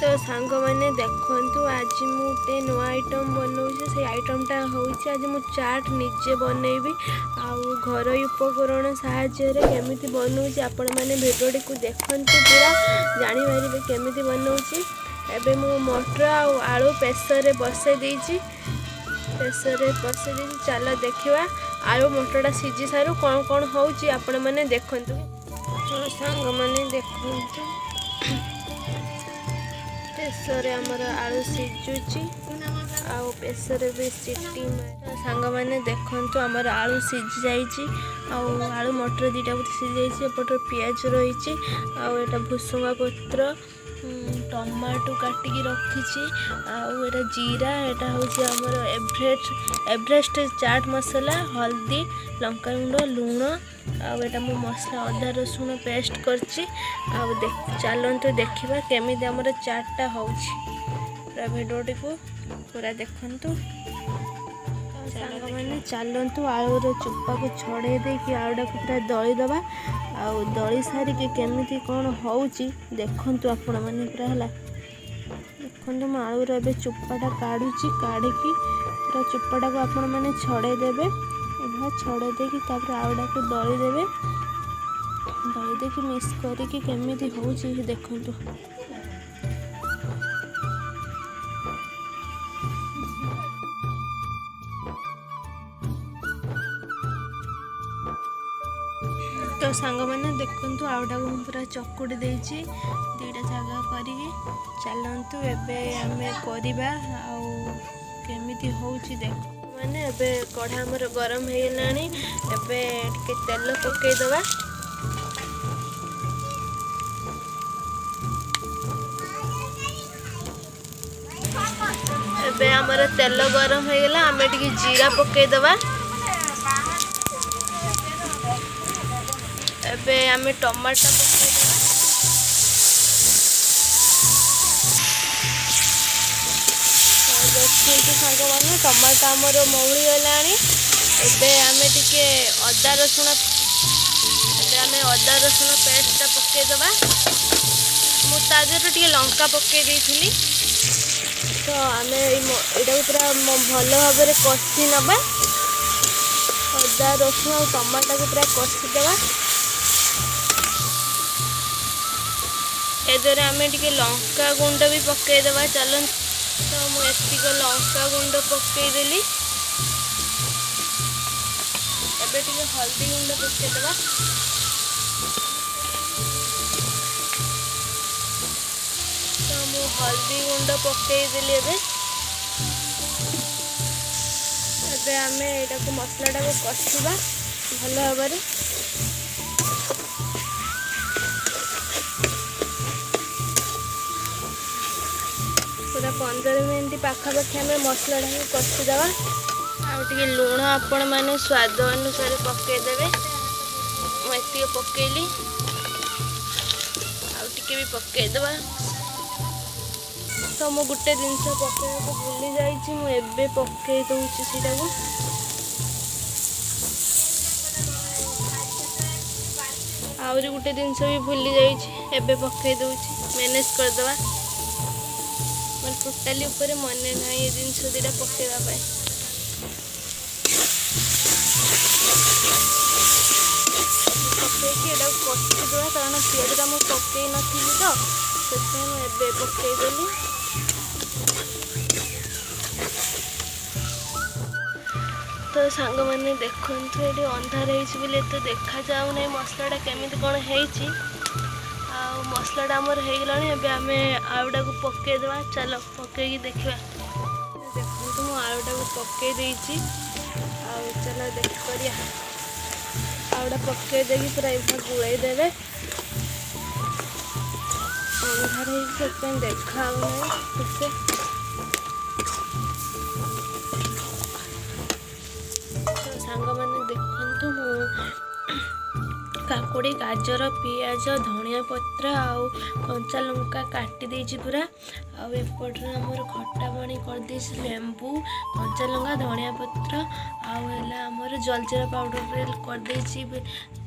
तो सांग मैंने देखु आज मुझे नुआ आइटम बनाऊे से आइटमटा हूँ आज मु चाट निजे बनैबी आउ घर उपकरण साहाय्य केमी बनाऊँ आपण मैंने भिडियोटी को देखु पूरा जानीपर केमी बनाऊँ। एबे मु मटर आलू प्रेसर बसई देती चल देखा आलू मटरटा सीझी सारू कौन कौन होची आपण मैंने देखु। तो सांग मैंने देखु प्रेसर आमर आलू सीझुची आउ प्रेसर भी सीटी सांग मैंने देखु आमर आलू सीझी जाइए आलू मटर दुटा सीझी जाइए एपटर पियाज रही आटा भुसुंगा पत्र टमाटो काटिकी रखी आटा जीरा यहाँ हूँ आमर एवरेस्ट चाट मसला हल्दी लंका गुंड लुण आटा मो मसला अदा रसुण पेस्ट करची चलतु देखा केमी आमर चाटा हो भिडियोटी को पूरा देखु। सांग मैंने चलतु आलूर चोपा को छड़े देकी आलूटा को पूरा दलीदबा आउ दली सारिके केमी कौन होची देखंतु आपण मैंने पूरा है देखो मो आलूर ए चोपाटा काढ़ुची काढ़ी पूरा चोपाटा को आपण मैंने छड़े देवे छड़े देकी आलूटा को दलीदेवे दली देकी मिक्स करके केमी होची देखंतु। तो सांग मैंने देखु आउटा को पूरा चकुड़ी देती दुईटा जगह करके चलतु एमे करवा आमी हो देख मैंने एबे कढ़ा आमर गरम हो गलानी एबे टिके तेल पकईदबा एबे आमर तेल गरम हो गला आमे टिके जीरा पकईदबा एबे आमे टमाटर पकईदबा देखते सांग मैंने टमाटर आमर मौली गलानी एबे आमे टिके अदा रसुण पेस्टा पकईदबा मुझे टिके लंका पकई देइथिली तो आमे एटा पूरा भल भाव में कषि नबा अदा रसुण और टमाटर को पूरा कषिदेवा एदरे आमे टिके लंका गुंड भी पकईदेवा चलन तो मुझे लंका गुंड पकईदेली एबे टिके हल्दी गुंड पकईदेवा तो मु हल्दी गुंड पकईदेली एबे आमे एटा को मसलाटा को कषिबा भल भाव में पूरा 15 मिनट पाखापाखि आम मसलाटा को कषिदेवा आगे लुण आपण मैंने स्वाद अनुसार पकईदेवे मुझे पकईली आगे भी पकईदेवा तो मु गोटे जिनस पकड़ा को भूली जाइए पकई दूसरी सीटा को आहरी गोटे जिनस भी भूली जाइए पकई दूसरी मैनेज करदे मैं टोटाली ऊपर मन ना ये जिनस दुटा पकईवा पकईकी एटा कषिदेवा कारण पियाजटा मुझे पकई नी तो से पकईदेली तो सांग मैंने देखु ये अंधार होते तो देखा जाऊ ना मसलाटा केमी कौन है मसलाटा आमर हो गला आम आलूटा को पकईदेवा चल पकईकी देखा देखो मु आलूटा को पकई देती चल देख कर आलूटा पकई देकी पूरा ये गुड़े देवे अंधार हो देखा ठीक तो सांग मैंने देखु काकुड़ी गाजर पियाज धनिया पत्र आउ कंचा लंका काटी देछि पूरा आउ एपटरे हमर खट्टा पानी कर देछि लेंबू कंचा लंका धनिया पत्र आउ एला हमर जलजीरा पाउडर कर देछि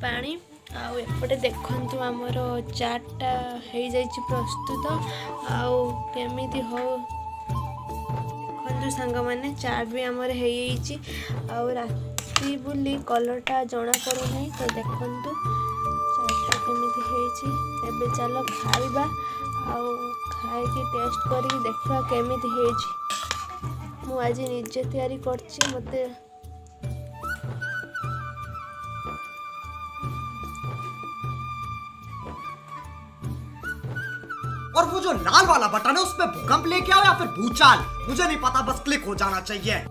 पानी आउ एपटे देखंतु आमर चाटटा हो जाइछि प्रस्तुत आउ केमिति हो देखंतु सांग माने चाट भी आमर हो जाइछि आउ राति बुली कलरटा जना पड़ू नहीं तो देखंतु चाटटा केमिति होइछि एबे चलो खाइबा आउ खाइकी टेस्ट करके देखा केमिति होइछि मु आज निजे तैयारी करछि मते और वो जो लाल वाला बटन है उस पे भूकंप लेके आओ या फिर भूचाल, मुझे नहीं पता, बस क्लिक हो जाना चाहिए।